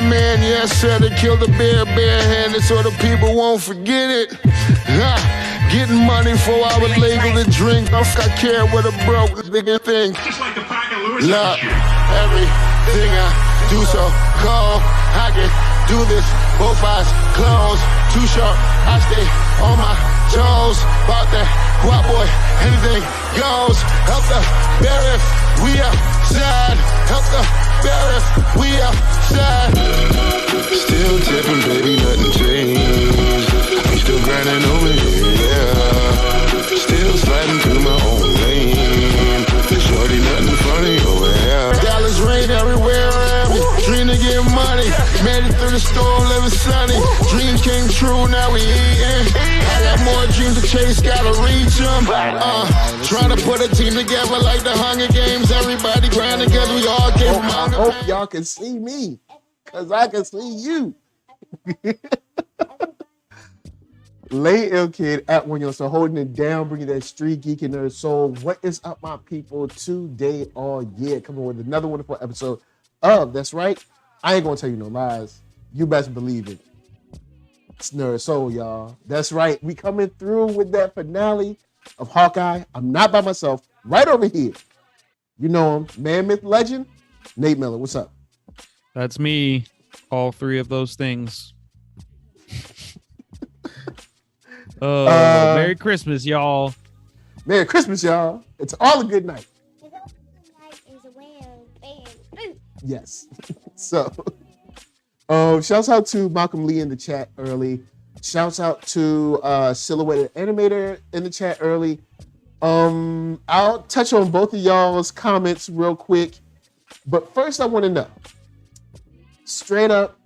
man, yes, said to kill the bear barehanded so the people won't forget it. Getting money for I was legal to drink. I care what a broke nigga think. Just like the pack of Lewis. Look, everything I do so cold. I can do this, both eyes closed. Too sharp, I stay on my toes. About that guap boy, anything goes. Help the bear if we outside. Help the bear if we outside. Still tipping, baby, nothing changed. I'm still grinding over here, yeah. Still sliding through my own lane. Shorty, nothing funny over here. Dallas rain everywhere around me. Dream to get money. Made it through the storm, living sunny. Dreams came true, now we eating. I got more dreams to chase, gotta reach them. Trying to put a team together like the Hunger Games. Everybody grinding cause we all came from I hope y'all can see me, cause I can see you. Lay Ill Kid at OneYoungsta, holding it down, bringing that street geek and nerd soul. What is up, my people? Today, all year, coming with another wonderful episode of That's Right. I ain't gonna tell you no lies. You best believe it. It's NERDSoul, y'all. That's right. We coming through with that finale of Hawkeye. I'm not by myself. Right over here. You know him, man, myth, legend, Nate Miller. What's up? That's me. All three of those things. Merry Christmas, y'all. Merry Christmas, y'all. It's all a good night. Yes. So, shouts out to Malcolm Lee in the chat early. Shouts out to Silhouetted Animator in the chat early. I'll touch on both of y'all's comments real quick. But first, I want to know, straight up,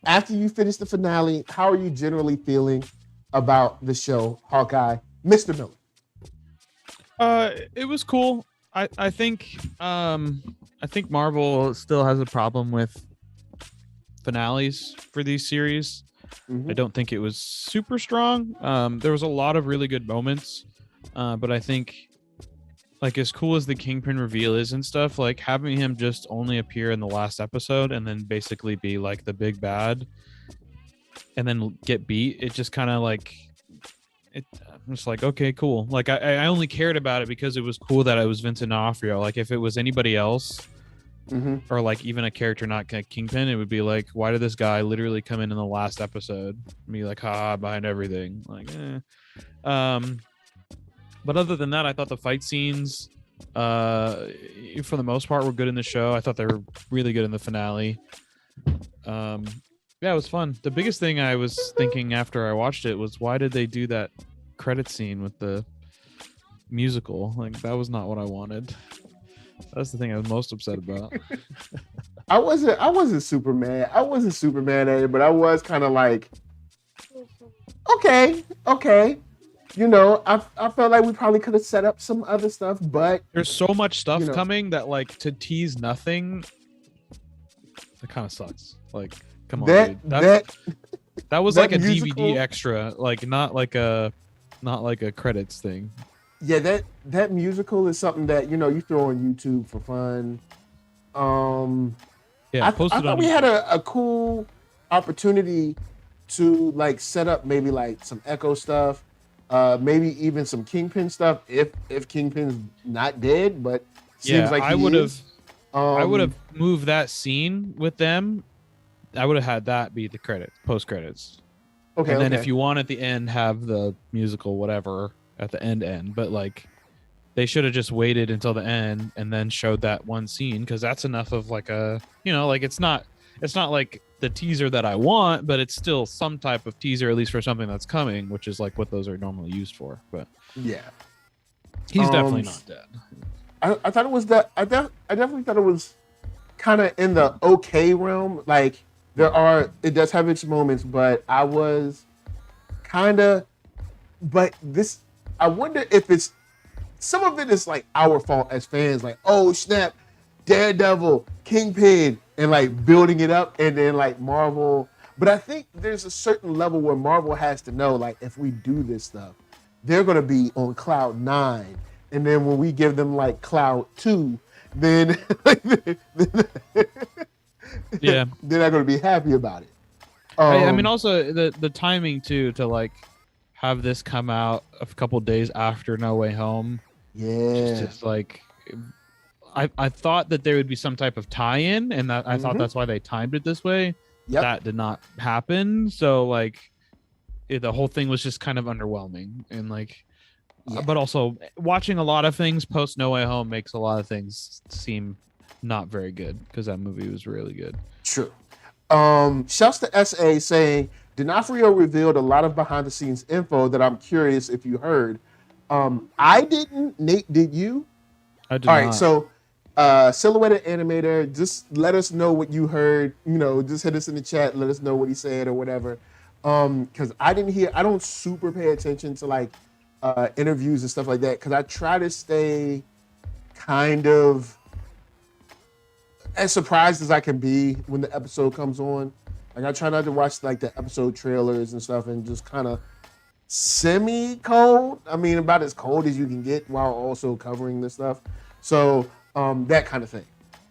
after you finish the finale, how are you generally feeling about the show Hawkeye, Mr. Miller? It was cool. I think Marvel still has a problem with finales for these series. Mm-hmm. I don't think it was super strong. There was a lot of really good moments, but I think, like, as cool as the Kingpin reveal is and stuff, like having him just only appear in the last episode and then basically be like the big bad and then get beat, it just kind of like it. I'm just like, okay, cool. Like I only cared about it because it was cool that it was Vincent D'Onofrio. Like if it was anybody else, mm-hmm. or like even a character not Kingpin, it would be like, why did this guy literally come in the last episode and be like, ha, behind everything? Like, but other than that, I thought the fight scenes, for the most part, were good in the show. I thought they were really good in the finale. Yeah, it was fun. The biggest thing I was thinking after I watched it was, why did they do that credit scene with the musical? Like, that was not what I wanted. That's the thing I was most upset about. I wasn't super mad. I wasn't super mad at it, but I was kind of like, okay. You know, I felt like we probably could have set up some other stuff, but there's so much stuff coming that, like, to tease nothing, it kind of sucks. Like, come on, dude. That was like a musical DVD extra, like not like a credits thing. Yeah, that musical is something that, you know, you throw on YouTube for fun. Yeah, I thought we had a cool opportunity to like set up maybe like some Echo stuff, maybe even some Kingpin stuff if Kingpin's not dead, but seems like I would have moved that scene with them. I would have had that be the post credits. Okay. And then if you want at the end, have the musical whatever at the end. But like, they should have just waited until the end and then showed that one scene, because that's enough of like a, you know, like it's not like the teaser that I want, but it's still some type of teaser, at least for something that's coming, which is like what those are normally used for. But yeah, he's definitely not dead. I thought it was that. I definitely thought it was kind of in the okay realm. Like, it does have its moments, but I was kind of, but this, I wonder if it's, some of it is like our fault as fans, like, oh snap, Daredevil, Kingpin, and like building it up, and then like Marvel. But I think there's a certain level where Marvel has to know, like, if we do this stuff, they're going to be on cloud 9. And then when we give them like cloud 2, then Yeah. they're not going to be happy about it. I mean, also the timing too, to like have this come out a couple days after No Way Home. Yeah. Just like, I thought that there would be some type of tie-in, and that I thought that's why they timed it this way. Yep. That did not happen. So like, the whole thing was just kind of underwhelming, and like, but also watching a lot of things post No Way Home makes a lot of things seem not very good, because that movie was really good. True. Shouts to SA saying D'Onofrio revealed a lot of behind the scenes info that I'm curious if you heard. I didn't. Nate, did you? I did All not. right, so Silhouetted Animator, just let us know what you heard. You know, just hit us in the chat, let us know what he said or whatever. Because I didn't hear. I don't super pay attention to like interviews and stuff like that, because I try to stay kind of as surprised as I can be when the episode comes on. Like, I try not to watch like the episode trailers and stuff, and just kind of semi-cold. I mean, about as cold as you can get while also covering this stuff. So that kind of thing.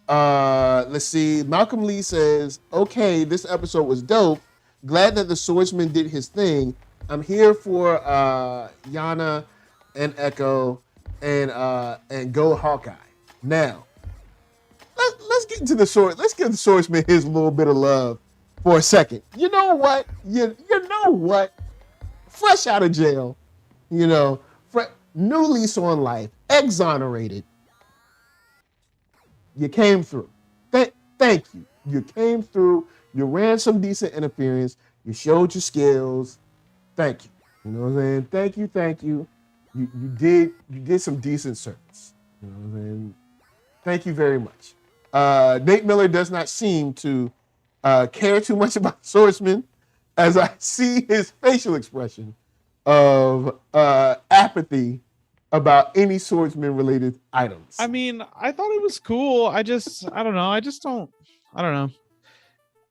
Let's see. Malcolm Lee says, okay, this episode was dope. Glad that the swordsman did his thing. I'm here for Yana and Echo and go Hawkeye. Now, let's get into the sword. Let's give the swordsman his little bit of love for a second. You know what? You know what? Fresh out of jail, you know, new lease on life, exonerated. You came through. Thank you. You came through. You ran some decent interference. You showed your skills. Thank you. You know what I'm saying? Thank you. You did some decent service. You know what I'm saying? Thank you very much. Nate Miller does not seem to care too much about swordsman, as I see his facial expression of apathy about any swordsman related items. I mean, I thought it was cool. I don't know.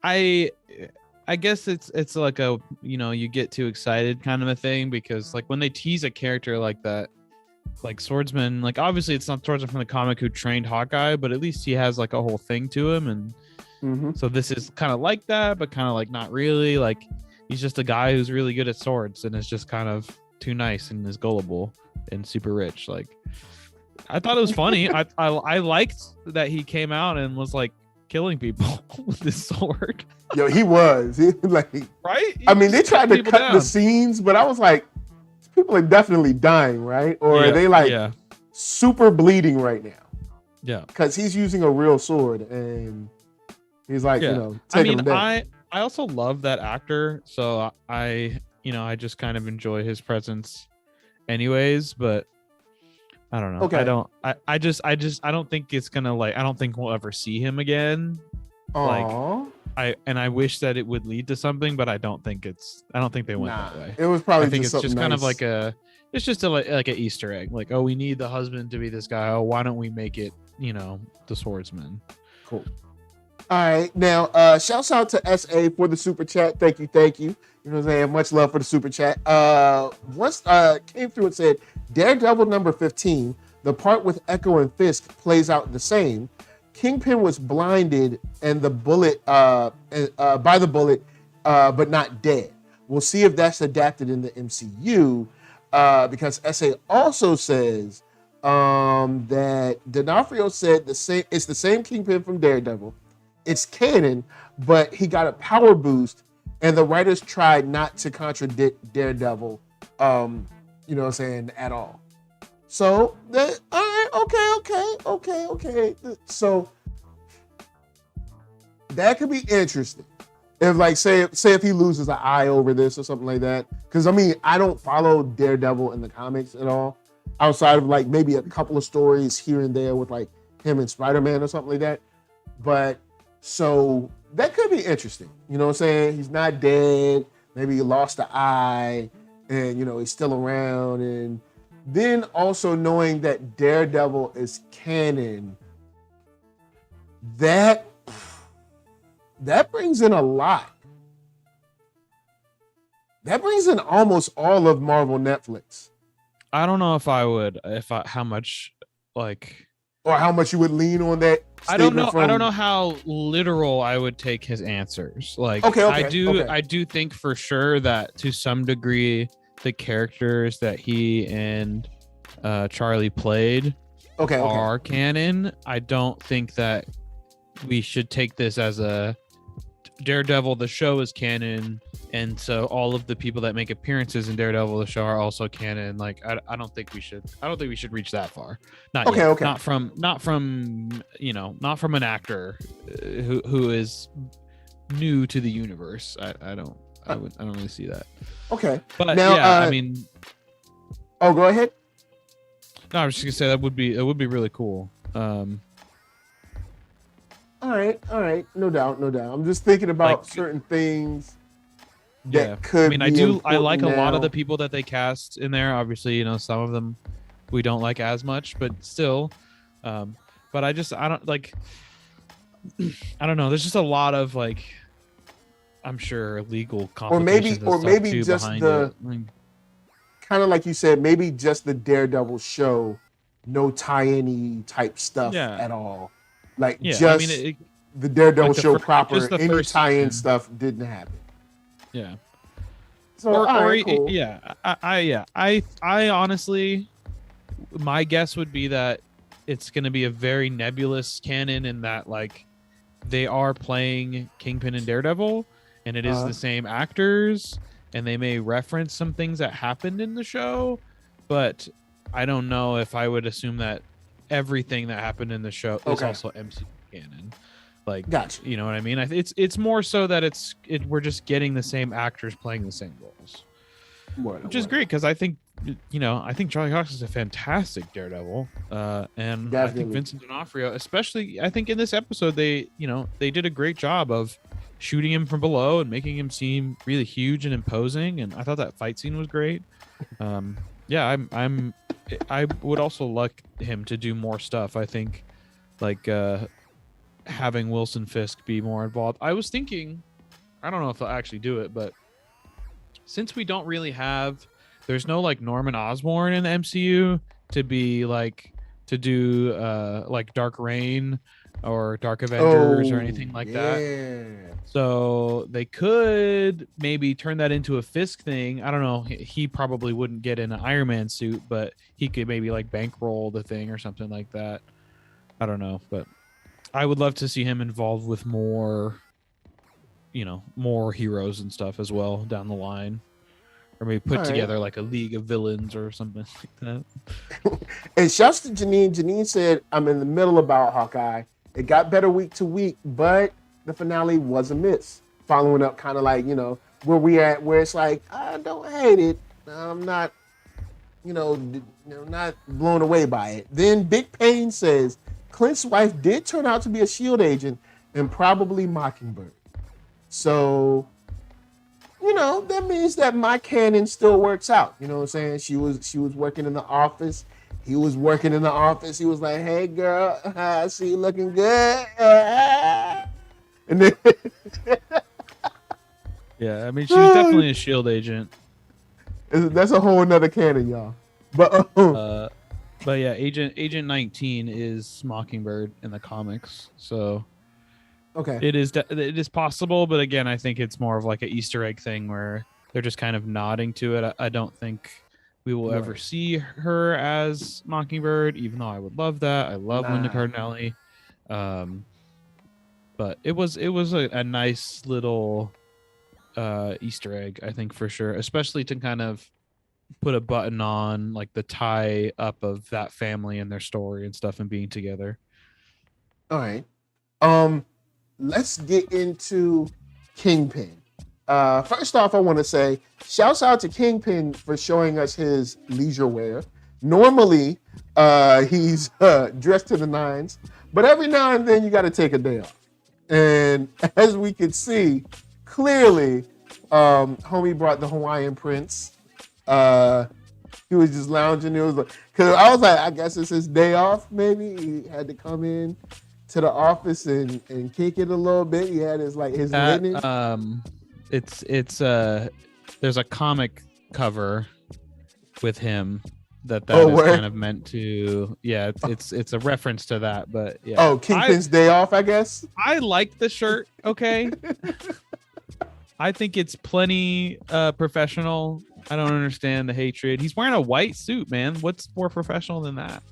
I guess it's like a, you know, you get too excited kind of a thing, because like when they tease a character like that, like swordsman, like obviously it's not swordsman from the comic who trained Hawkeye, but at least he has like a whole thing to him, and so this is kind of like that, but kind of like not really. Like, he's just a guy who's really good at swords and is just kind of too nice and is gullible and super rich. Like, I thought it was funny. I liked that he came out and was like killing people with his sword. Yo, he was. Like, right? I mean, they tried to cut down. the scenes, but I was like, people are definitely dying, right? Or are they like super bleeding right now? Yeah. Because he's using a real sword, and he's like, you know, taking them down. I also love that actor, so I just kind of enjoy his presence anyways, but I don't know. Okay. I don't think it's gonna, like, I don't think we'll ever see him again. Aww. Like, I wish that it would lead to something, but I don't think they went that way. It was probably I think just it's just nice. kind of like it's just like an Easter egg. Like, oh, we need the husband to be this guy. Oh, why don't we make it, you know, the swordsman? Cool. All right. Now, shouts out to SA for the super chat. Thank you. You know what I'm saying? Much love for the super chat. Once came through and said, Daredevil number 15, the part with Echo and Fisk plays out the same. Kingpin was blinded and the bullet by the bullet, but not dead. We'll see if that's adapted in the MCU, because SA also says that D'Onofrio said it's the same Kingpin from Daredevil. It's canon, but he got a power boost, and the writers tried not to contradict Daredevil, you know what I'm saying, at all. So, all right, okay. So, that could be interesting. If, like, say if he loses an eye over this or something like that. Because, I mean, I don't follow Daredevil in the comics at all, outside of, like, maybe a couple of stories here and there with, like, him and Spider-Man or something like that. But, so, that could be interesting. You know what I'm saying? He's not dead. Maybe he lost an eye, and, you know, he's still around. And then also knowing that Daredevil is canon, that brings in a lot. That brings in almost all of Marvel Netflix. I don't know if I would, how much, like, or how much you would lean on that. I don't know. I don't know how literal I would take his answers. Like, I do think for sure that to some degree the characters that he and Charlie played are canon. I don't think that we should take this as a Daredevil the show is canon, and so all of the people that make appearances in Daredevil the show are also canon. Like, I don't think we should reach that far. Not yet. Not from an actor who is new to the universe. I don't really see that. Okay. But now, I mean, go ahead. No, I was just gonna say it would be really cool. All right, no doubt. I'm just thinking about certain things that could. I mean, I like a lot of the people that they cast in there. Obviously, some of them we don't like as much, but still. But I don't like. I don't know. There's just a lot of I'm sure legal complications. Or maybe just the kind of like you said, maybe just the Daredevil show, no tie-any type stuff at all. The Daredevil show proper, any tie-in stuff didn't happen. Yeah. So, cool. I honestly, my guess would be that it's going to be a very nebulous canon in that they are playing Kingpin and Daredevil, and it is the same actors, and they may reference some things that happened in the show, but I don't know if I would assume that everything that happened in the show is also MCU canon. Gotcha. You know what I mean? It's more so that we're just getting the same actors playing the same roles, which is great because I think Charlie Cox is a fantastic Daredevil, and I think Vincent D'Onofrio, especially, I think in this episode they did a great job of shooting him from below and making him seem really huge and imposing, and I thought that fight scene was great. I would also like him to do more stuff. I think having Wilson Fisk be more involved. I was thinking, I don't know if they'll actually do it, but since we don't really there's no Norman Osborn in the MCU to be to do Dark Reign or Dark Avengers or anything like that. So they could maybe turn that into a Fisk thing. I don't know. He probably wouldn't get in an Iron Man suit, but he could maybe bankroll the thing or something like that. I don't know, but I would love to see him involved with more heroes and stuff as well down the line. Or maybe put together a league of villains or something like that. And shouts to Janine. Janine said, I'm in the middle about Hawkeye. It got better week to week, but the finale was a miss. Following up kind of where we at, where it's I don't hate it. I'm not, not blown away by it. Then Big Pain says, Clint's wife did turn out to be a SHIELD agent and probably Mockingbird. So, that means that my canon still works out. You know what I'm saying? She was working in the office. He was working in the office. He was like, hey, girl, I see you looking good. And then yeah, I mean, she was definitely a SHIELD agent. That's a whole nother canon, y'all. But yeah, Agent 19 is Mockingbird in the comics. So it is possible, but again, I think it's more of an Easter egg thing where they're just kind of nodding to it. I don't think we will ever see her as Mockingbird, even though I would love that. I love Linda Cardinelli. But it was a nice little Easter egg, I think, for sure, especially to kind of put a button on the tie up of that family and their story and stuff and being together. All right. Let's get into Kingpin. First off, I want to say, shouts out to Kingpin for showing us his leisure wear. Normally, he's dressed to the nines, but every now and then you got to take a day off. And as we could see, clearly, homie brought the Hawaiian prints. He was just lounging. It was because I was like, I guess it's his day off. Maybe he had to come in to the office and kick it a little bit. He had his linen. It's there's a comic cover with him that Oh, is word? kind of meant to. Yeah, it's a reference to that. But yeah. Oh, Kingpin's day off, I guess. I like the shirt. Okay. I think it's plenty professional. I don't understand the hatred. He's wearing a white suit, man. What's more professional than that?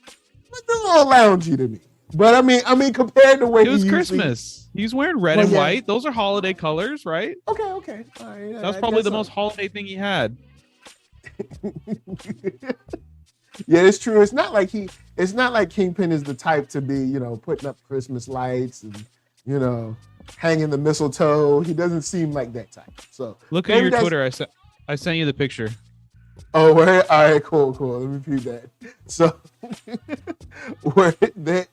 It's a little loungy to me. But I mean, compared to where it was he Christmas. He's wearing red and white. Those are holiday colors, right? Okay. All right, that was probably the most holiday thing he had. Yeah, it's true. It's not like Kingpin is the type to be, putting up Christmas lights and, hanging the mistletoe. He doesn't seem like that type. So look at your Twitter. I sent you the picture. Oh, all right, cool. Let me repeat that. So, hey,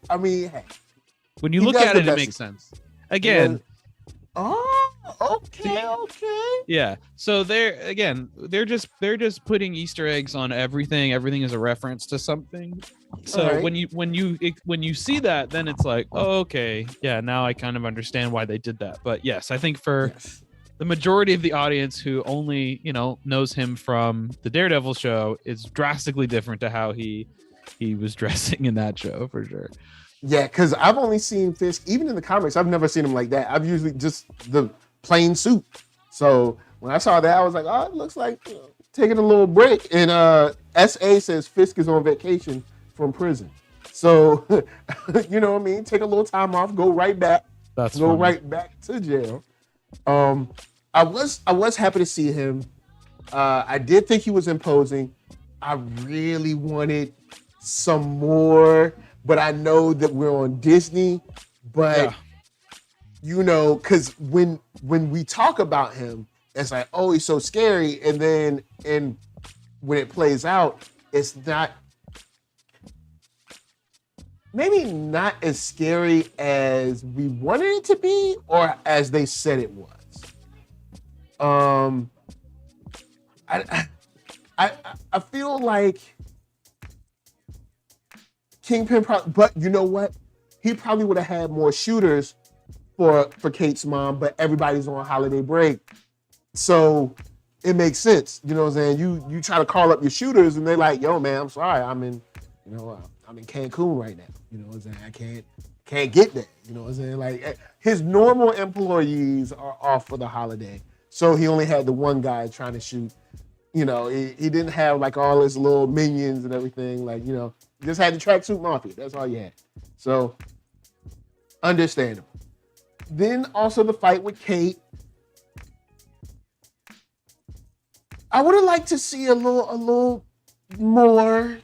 when you look at it, it makes sense. Again. Oh, okay. Yeah. So they're just putting Easter eggs on everything. Everything is a reference to something. So right. when you see that, then it's like, oh, okay, yeah, now I kind of understand why they did that. But yes, I think for the majority of the audience who only knows him from the Daredevil show, it's drastically different to how he was dressing in that show for sure. Yeah, because I've only seen Fisk, even in the comics, I've never seen him like that. I've usually just the plain suit. So when I saw that, I was like, oh, it looks like taking a little break. And SA says Fisk is on vacation from prison. So, you know what I mean? Take a little time off, go right back. Right back to jail. I was happy to see him. I did think he was imposing. I really wanted some more. But I know that we're on Disney, but because when we talk about him, it's like, oh, he's so scary, and then when it plays out, it's maybe not as scary as we wanted it to be, or as they said it was. I feel like Kingpin, but you know what? He probably would have had more shooters for Kate's mom, but everybody's on holiday break. So it makes sense. You know what I'm saying? You try to call up your shooters and they're like, yo, man, I'm sorry. I'm in Cancun right now. You know what I'm saying? I can't get there. You know what I'm saying? Like his normal employees are off for the holiday. So he only had the one guy trying to shoot. He didn't have like all his little minions and everything. Like, just had the tracksuit mafia. That's all you had. So, understandable. Then also the fight with Kate. I would have liked to see a little more,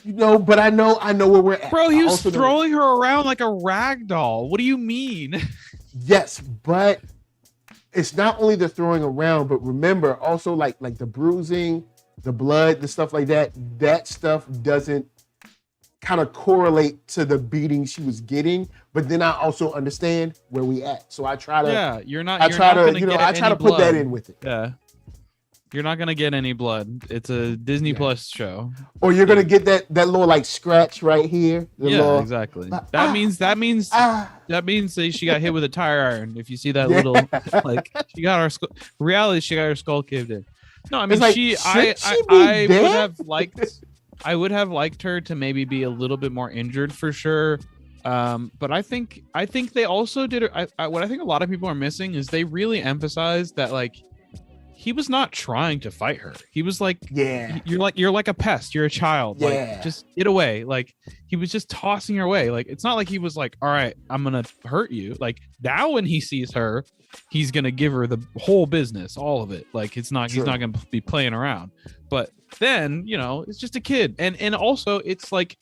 but I know where we're at. Bro, he was throwing her around like a rag doll. What do you mean? Yes, but it's not only the throwing around, but remember also like the bruising, the blood, the stuff like that. That stuff doesn't kind of correlate to the beating she was getting, but then I also understand where we at. So I try to I try to put that in with it. Yeah. You're not gonna get any blood. It's a Disney Plus show. Or you're gonna get that little like scratch right here. Exactly. That means that she got hit with a tire iron. If you see that little she got her skull. Reality, she got her skull caved in. No, I mean I would have liked her to maybe be a little bit more injured for sure. But I think they also did it. What I think a lot of people are missing is they really emphasized that he was not trying to fight her. He was like, you're like a pest. You're a child. Like, just get away. Like, he was just tossing her away. Like, it's not like he was like, all right, I'm going to hurt you. Like, now when he sees her, he's going to give her the whole business, all of it. Like, he's not going to be playing around. But then, it's just a kid. And also it's like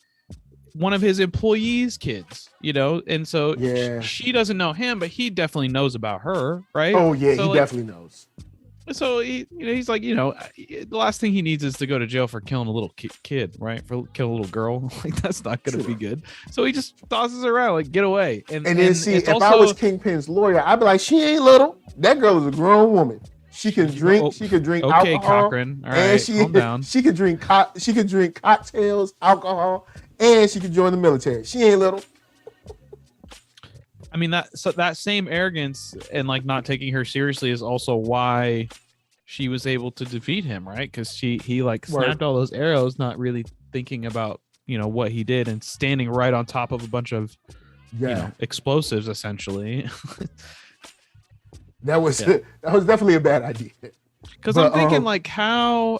one of his employees' kids, and so she doesn't know him, but he definitely knows about her, right? Oh yeah, so he definitely knows. So he's like, the last thing he needs is to go to jail for killing a little kid, right? For killing a little girl, like that's not going to be good. So he just tosses her around, like get away. And then see, if I was Kingpin's lawyer, I'd be like, she ain't little. That girl is a grown woman. She can drink. She can drink alcohol. Okay, Cochran. All right, calm down. She can drink. She can drink cocktails, alcohol, and she can join the military. She ain't little. I mean that same arrogance and like not taking her seriously is also why she was able to defeat him, right? Because he like Word. snapped all those arrows, not really thinking about what he did, and standing right on top of a bunch of explosives, essentially. That was definitely a bad idea. Because I'm thinking like, how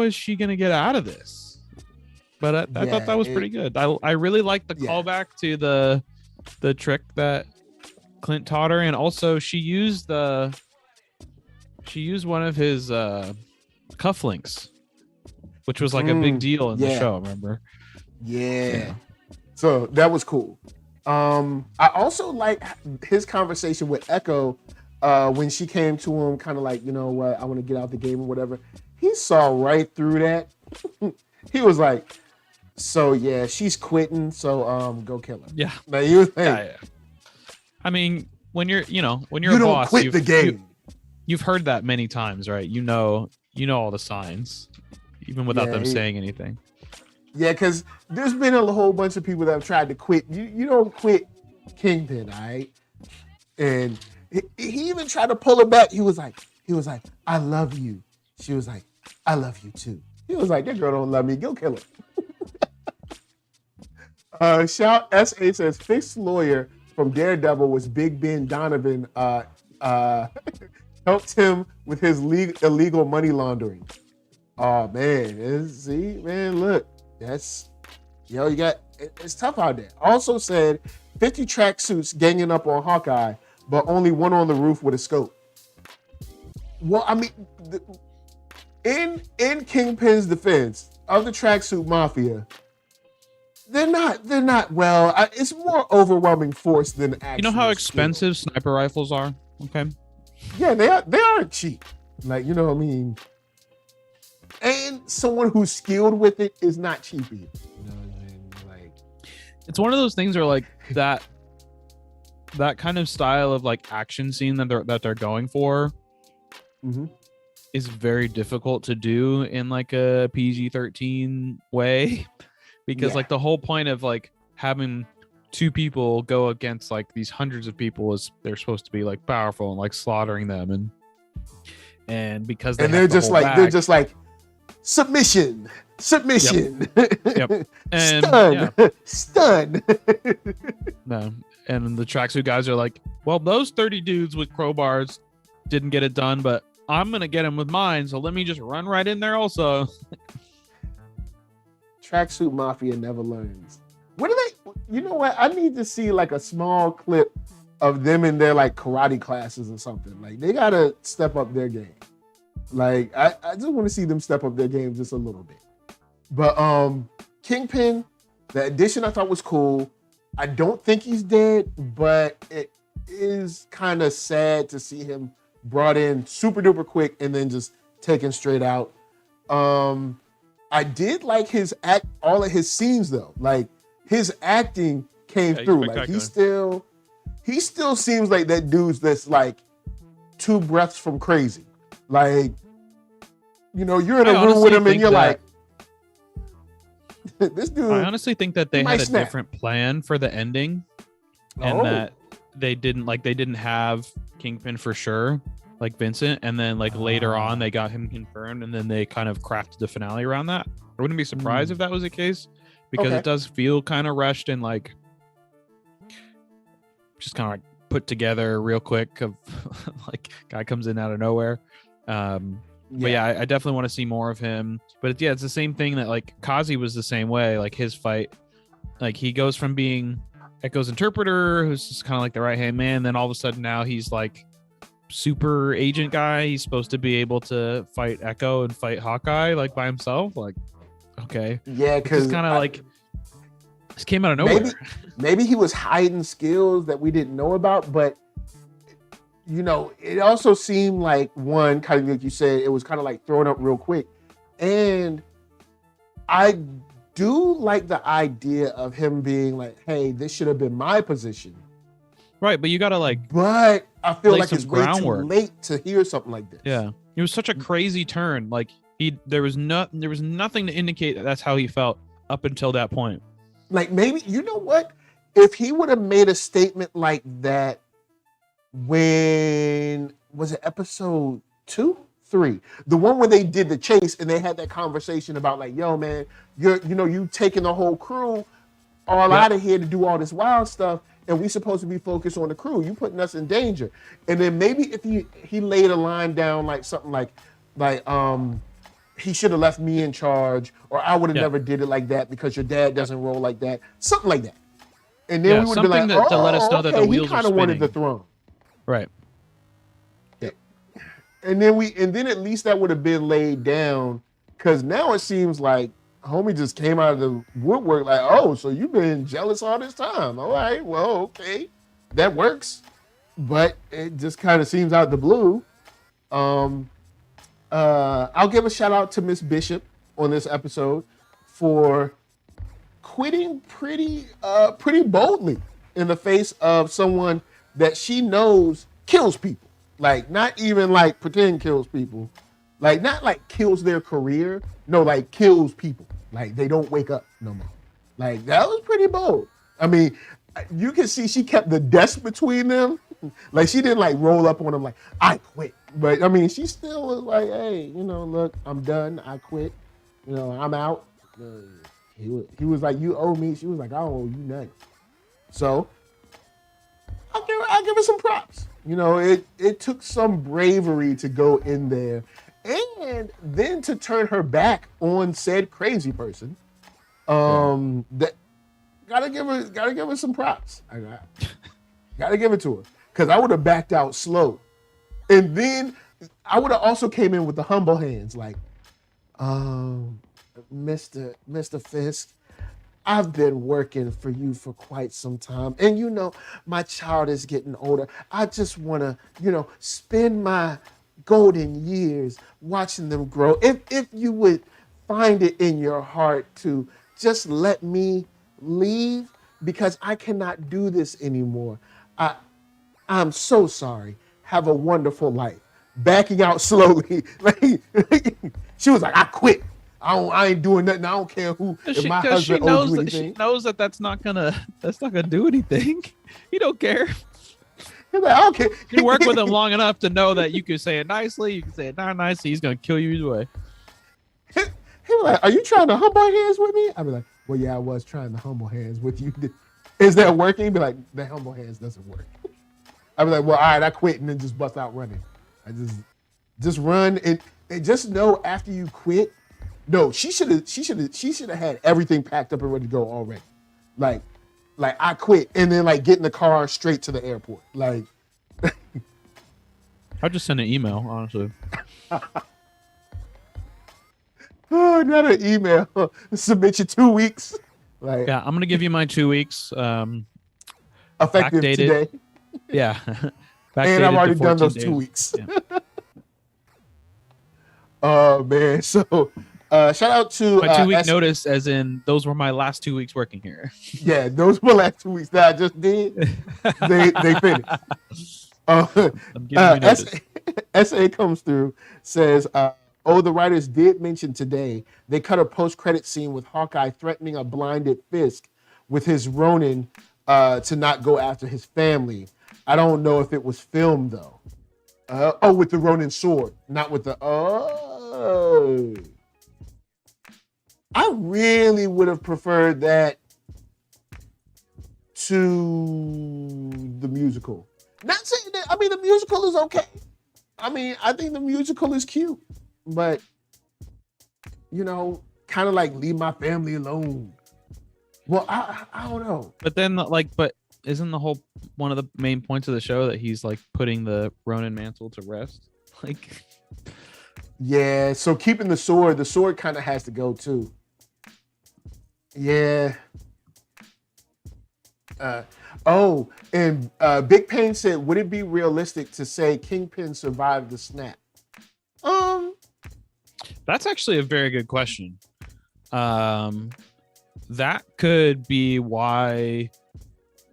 is she gonna get out of this? But I thought that was pretty good. I really liked the callback to the trick that Clint taught her, and also she used one of his cufflinks, which was like a big deal in the show. Remember? Yeah. So that was cool. I also like his conversation with Echo when she came to him, kind of like, you know what, I want to get out the game or whatever. He saw right through that. He was like, so yeah, she's quitting, so go kill her. Yeah. Like, he was like, I mean, when you're you a don't boss, quit the game. You've heard that many times, right? You know all the signs, even without them saying anything. Yeah, because there's been a whole bunch of people that have tried to quit. You don't quit Kingpin, all right? And he even tried to pull her back. He was like, I love you. She was like, I love you too. He was like, that girl don't love me. Go kill her. Shout SA says, Fixed Lawyer from Daredevil was Big Ben Donovan. Helped him with his illegal money laundering. Oh man, look, that's you got it's tough out there. Also said 50 tracksuits ganging up on Hawkeye, but only one on the roof with a scope. Well, I mean, in Kingpin's defense of the tracksuit mafia, they're not well. It's more overwhelming force than actual. You know how expensive sniper rifles are? Okay. Yeah, they aren't cheap. Like, you know what I mean? And someone who's skilled with it is not cheap either. You know what I mean? Like, it's one of those things where like that kind of style of like action scene that they're going for is very difficult to do in like a PG-13 way, because like the whole point of like having two people go against like these hundreds of people is they're supposed to be like powerful and like slaughtering them, and because they're just like submission yep. And stun no, and the tracksuit guys are like, well, those 30 dudes with crowbars didn't get it done, but I'm gonna get them with mine, so let me just run right in there also. Tracksuit mafia never learns. What do they? You know what? I need to see like a small clip of them in their like karate classes or something. Like, they gotta step up their game. Like, I just want to see them step up their game just a little bit. But Kingpin, the addition I thought was cool. I don't think he's dead, but it is kind of sad to see him brought in super duper quick and then just taken straight out. I did like all of his scenes though. Like, his acting came through. Like, he still seems like that dude's that's like 2 breaths from crazy. Like, you know, you're in a room with him and you're like, this dude. I honestly think that they had a different plan for the ending, and that they didn't have Kingpin for sure, like Vincent, and then like later on they got him confirmed, and then they kind of crafted the finale around that. I wouldn't be surprised if that was the case, because it does feel kind of rushed and like just kind of like put together real quick. Of like, guy comes in out of nowhere. But yeah, I definitely want to see more of him. But yeah, it's the same thing that like Kazi was the same way. Like, his fight, like he goes from being Echo's interpreter, who's just kind of like the right hand man, then all of a sudden now he's like super agent guy. He's supposed to be able to fight Echo and fight Hawkeye like by himself. Like, okay, yeah, because kind of like this came out of nowhere. Maybe he was hiding skills that we didn't know about, but you know, it also seemed like, one, kind of like you said, it was kind of like thrown up real quick. And I do like the idea of him being like, hey, this should have been my position. Right, but you gotta like, but I feel like it's way groundwork. too late to hear something like this. Yeah, it was such a crazy turn. Like, there was nothing to indicate that that's how he felt up until that point. Like, maybe, you know what? If he would have made a statement like that when, was it episode 2? 3. The one where they did the chase and they had that conversation about like, yo, man, you taking the whole crew all out of here to do all this wild stuff, and we supposed to be focused on the crew. You putting us in danger. And then maybe if he laid a line down like something like he should have left me in charge, or I would have never did it like that because your dad doesn't roll like that. Something like that. And then we would have been like, to let us know that the wheels he kind are of wanted spinning. the throne. Right. Yeah. And then at least that would have been laid down, because now it seems like homie just came out of the woodwork like, oh, so you've been jealous all this time. All right, well, okay. That works. But it just kind of seems out the blue. I'll give a shout out to Miss Bishop on this episode for quitting pretty boldly in the face of someone that she knows kills people. Like, not even like pretend kills people. Like, not like kills their career. No, like kills people. Like, they don't wake up no more. Like, that was pretty bold. I mean, you can see she kept the desk between them. Like, she didn't like roll up on them like, I quit. But I mean, she still was like, hey, look, I'm done. I quit. I'm out. He was like, you owe me. She was like, I don't owe you nothing. So I'll give her some props. It took some bravery to go in there and then to turn her back on said crazy person. That gotta give her some props. I gotta give it to her, because I would have backed out slow, and then I would have also came in with the humble hands, like, Mr. Fisk, I've been working for you for quite some time, and my child is getting older. I just want to, spend my golden years watching them grow. If you would find it in your heart to just let me leave, because I cannot do this anymore. I'm so sorry. Have a wonderful life. Backing out slowly. She was like, I quit. I ain't doing nothing. I don't care who. If my husband owes you anything. She knows that's not gonna do anything. You don't care. He's like, I don't care. You work with him long enough to know that you can say it nicely. You can say it not nicely. He's gonna kill you either way. He was like, are you trying to humble hands with me? I'd be like, well, yeah, I was trying to humble hands with you. Is that working? He'd be like, the humble hands doesn't work. I'd be like, well, all right, I quit, and then just bust out running. I just run and just know after you quit. No, she should have had everything packed up and ready to go already. Like I quit, and then like get in the car straight to the airport. Like, I'll just send an email, honestly. Oh, not an email. Submit your 2 weeks. Like, yeah, I'm gonna give you my 2 weeks. Effective backdated. today. Yeah. And I've already done those days. 2 weeks. Yeah. Oh man. So shout out to my 2 week notice, as in those were my last 2 weeks working here. Yeah, those were last 2 weeks that I just did. They finished. I'm giving you notice. SA comes through, says, the writers did mention today they cut a post-credit scene with Hawkeye threatening a blinded Fisk with his Ronin to not go after his family. I don't know if it was filmed though. With the Ronin sword, not with the I really would have preferred that to the musical. Not saying that, I mean, the musical is okay. I mean, I think the musical is cute, but, kind of like leave my family alone. Well, I don't know. But then, but isn't the whole one of the main points of the show that he's like putting the Ronin mantle to rest? Like, yeah. So keeping the sword kind of has to go too. Yeah. And Big Pain said, would it be realistic to say Kingpin survived the snap? That's actually a very good question. That could be why,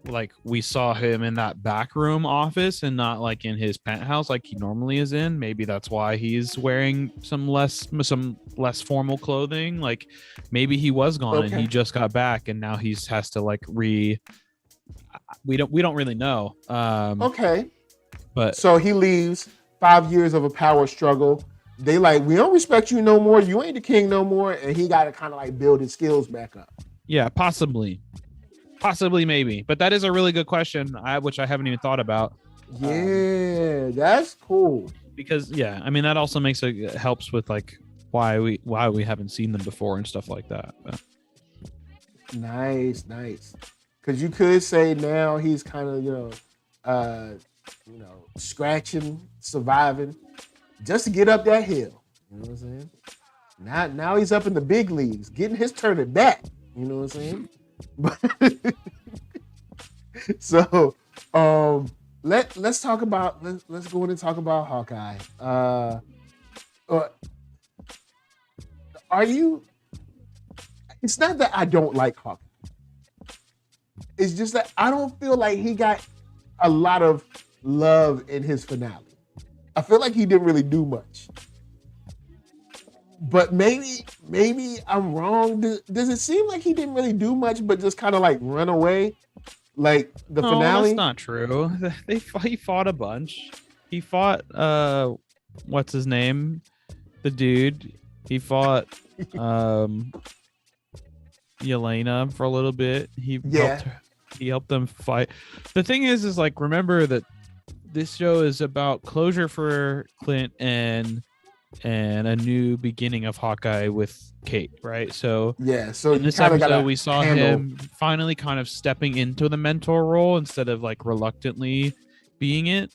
like, we saw him in that back room office and not like in his penthouse like he normally is in. Maybe that's why he's wearing some less formal clothing. Like, maybe he was gone and he just got back and now he's has to like we don't really know. Okay. But so he leaves 5 years of a power struggle. they like, we don't respect you no more. You ain't the king no more. And he got to kind of like build his skills back up. Yeah, possibly, maybe. But that is a really good question, which I haven't even thought about. Yeah, that's cool. Because I mean that also helps with like why we haven't seen them before and stuff like that. But. Nice. Because you could say now he's kind of scratching, surviving, just to get up that hill. You know what I'm saying? Now he's up in the big leagues, getting his turn at bat. You know what I'm saying? So, let's talk about let's go in and talk about Hawkeye. Are you? It's not that I don't like Hawkeye. It's just that I don't feel like he got a lot of love in his finale. I feel like he didn't really do much. But maybe I'm wrong. Does it seem like he didn't really do much, but just kind of like run away? Like the finale? That's not true. He fought a bunch. He fought what's his name? The dude. He fought Yelena for a little bit. He helped them fight. The thing is like, remember that this show is about closure for Clint and a new beginning of Hawkeye with Kate, right? So so in this episode we saw him finally kind of stepping into the mentor role instead of like reluctantly being it.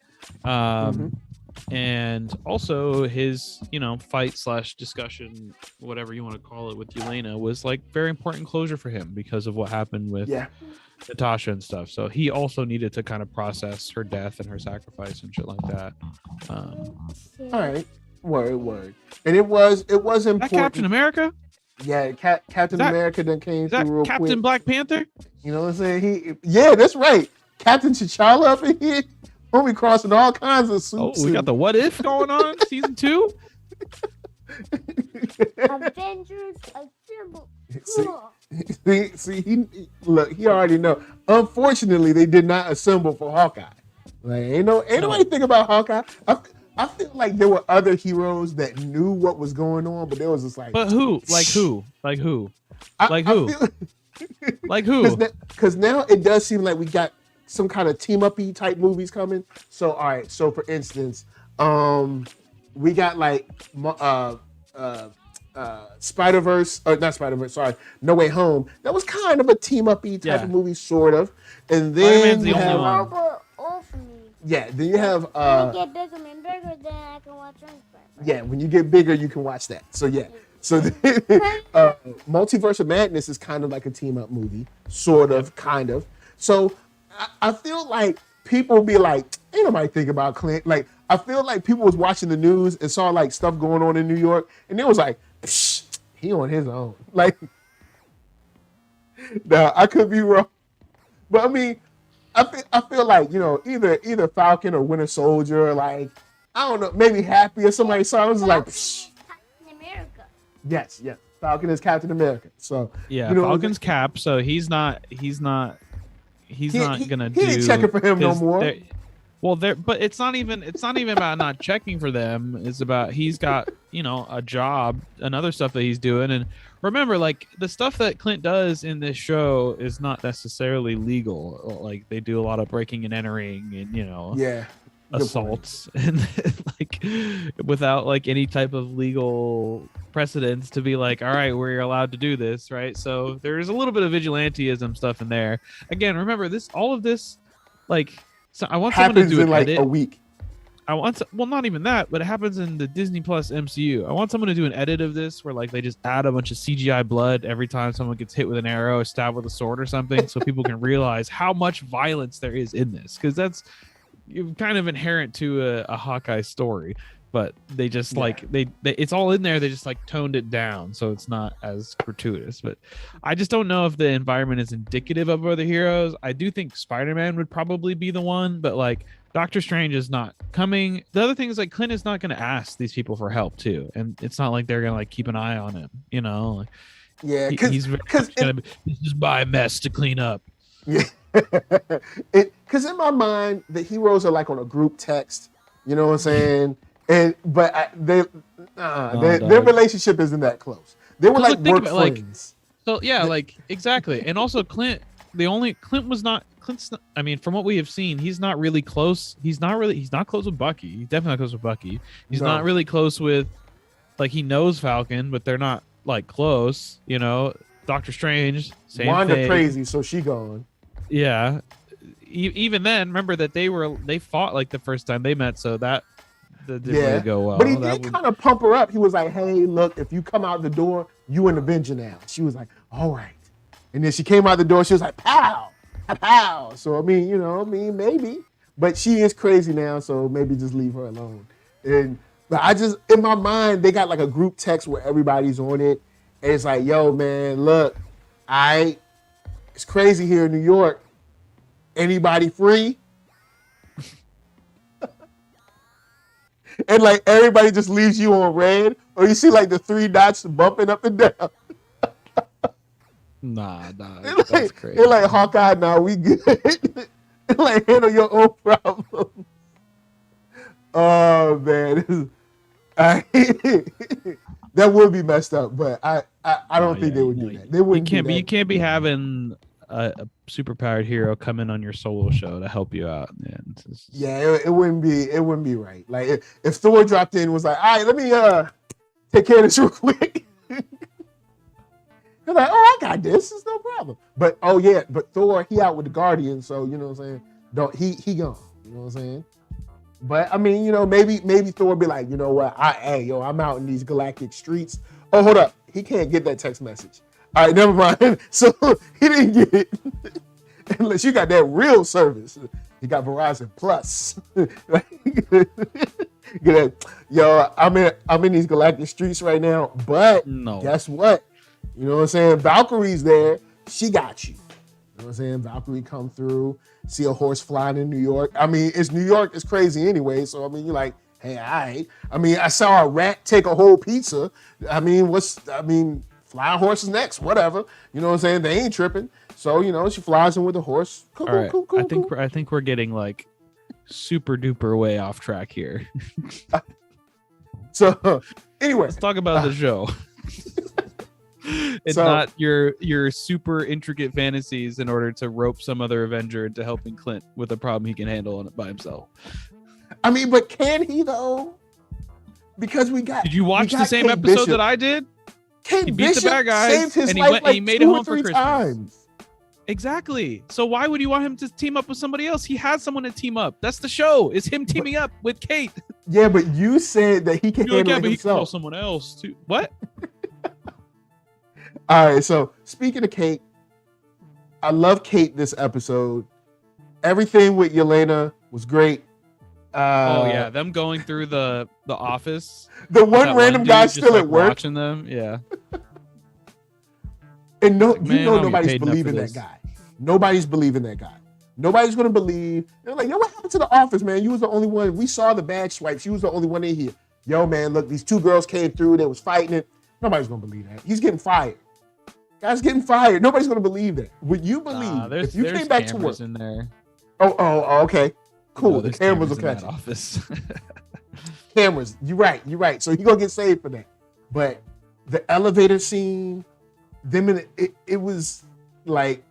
And also his, fight / discussion, whatever you want to call it, with Yelena was like very important closure for him because of what happened with Natasha and stuff. So he also needed to kind of process her death and her sacrifice and shit like that. All right. Word. And it was important. That Captain America? Yeah, Captain America then came through real Captain quick. Black Panther? You know what I'm saying? That's right. Captain T'Challa up in here. Homie crossing all kinds of suits. Oh, we got the What If going on, season 2. Avengers Assemble. See, he already know. Unfortunately, they did not assemble for Hawkeye. Like, ain't nobody think about Hawkeye. I feel like there were other heroes that knew what was going on, but there was just like. But who? Like who? Like who? Like who? Like who? Because now it does seem like we got some kind of team up-y type movies coming. So all right. So for instance, we got like Spider-Verse, or not Spider-Verse, sorry, No Way Home. That was kind of a team up-y type of movie, sort of. And then you have then you have when I get bigger and bigger, then I can watch Spider-Man. Yeah, when you get bigger, you can watch that. So yeah. So Multiverse of Madness is kind of like a team up movie, sort of, kind of. So I feel like people be like, ain't nobody think about Clint. Like, I feel like people was watching the news and saw like stuff going on in New York, and it was like, he on his own. Like, now I could be wrong, but I mean, I feel like, either Falcon or Winter Soldier, like, I don't know, maybe Happy or somebody saw it was like, Captain America. Yes, Falcon is Captain America. So Falcon's Cap. So he's not gonna do. He ain't checking for him no more. But it's not even about not checking for them. It's about he's got a job and other stuff that he's doing. And remember, like, the stuff that Clint does in this show is not necessarily legal. Like, they do a lot of breaking and entering and assaults and like without like any type of legal precedence to be like, all right, we're allowed to do this, right? So there's a little bit of vigilanteism stuff in there. Again, remember all of this, like, so I want someone to do an edit. A week. Not even that, but it happens in the Disney Plus MCU. I want someone to do an edit of this where like they just add a bunch of CGI blood every time someone gets hit with an arrow or stabbed with a sword or something, so people can realize how much violence there is in this, because that's kind of inherent to a Hawkeye story. But they just like they it's all in there. They just like toned it down so it's not as gratuitous. But I just don't know if the environment is indicative of other heroes. I do think Spider-Man would probably be the one, but like Doctor Strange is not coming. The other thing is like Clint is not going to ask these people for help too, and it's not like they're going to like keep an eye on him. Like, he's going to just buy a mess to clean up. Yeah, because in my mind the heroes are like on a group text. You know what I'm saying? Their relationship isn't that close. They were like work friends. So yeah, like exactly. And also Clint's not, I mean, from what we have seen, he's not really close. He's not close with Bucky. He's definitely not close with Bucky. He's not really close with, like, he knows Falcon, but they're not like close, you know. Doctor Strange, same Wanda thing. crazy, so she gone. Yeah. Even then, remember that they fought like the first time they met, so that didn't really go well. But he did kind of pump her up. He was like, hey, look, if you come out the door, you an Avenger now. She was like, all right. And then she came out the door, she was like, pow, pow. So, I mean, maybe. But she is crazy now, so maybe just leave her alone. But I just, in my mind, they got like a group text where everybody's on it. And it's like, yo, man, look, it's crazy here in New York. Anybody free? And like everybody just leaves you on red, or you see like the 3 dots bumping up and down. Nah, that's crazy. They're like, Hawkeye, nah, we good. Like, handle your own problem. Oh man, that would be messed up, but I don't think they would do that. They wouldn't. You can't be having a superpowered hero come in on your solo show to help you out. It wouldn't be right. Like if Thor dropped in and was like, all right, let me take care of this real quick. They're like, oh, I got this. It's no problem. But but Thor, he out with the Guardians, so you know what I'm saying? He gone. You know what I'm saying? But I mean, maybe Thor be like, you know what? I'm out in these galactic streets. Oh, hold up. He can't get that text message. All right, never mind. So he didn't get it. Unless you got that real service. You got Verizon Plus. Yo, I'm in these galactic streets right now, but guess what? You know what I'm saying? Valkyrie's there. She got you. You know what I'm saying? Valkyrie come through, see a horse flying in New York. I mean, it's New York. It's crazy anyway. So, I mean, you're like, hey, all right. I mean, I saw a rat take a whole pizza. Flying horses next, whatever. You know what I'm saying? They ain't tripping. So, she flies in with the horse. Cool, all right. Cool. I think we're getting like super duper way off track here. So, anyway. Let's talk about the show. It's not your super intricate fantasies in order to rope some other Avenger into helping Clint with a problem he can handle on it by himself. I mean, but can he though? Because Did you watch the same episode Bishop. That I did? Kate he Bishop beat the bad guys saved his and life he made it home for Christmas. Times. Exactly. So why would you want him to team up with somebody else? He has someone to team up. That's the show. It's him teaming up with Kate. Yeah, but you said that he can handle it himself. He can call someone else too. What? All right. So speaking of Kate, I love Kate this episode. Everything with Yelena was great. Them going through the office. The one random guy still at work watching them. Yeah. And nobody's believing that guy. Nobody's believing that guy. Nobody's gonna believe. They're like, yo, what happened to the office, man? You was the only one. We saw the badge swipes. You was the only one in here. Yo, man, look, these 2 girls came through. They was fighting it. Nobody's gonna believe that. He's getting fired. Guy's getting fired. Nobody's gonna believe that. Would you believe if you came back to work? In there. Oh, okay. Cool. The cameras will catch office. Cameras. You're right. So he gonna get saved for that. But the elevator scene, it was like,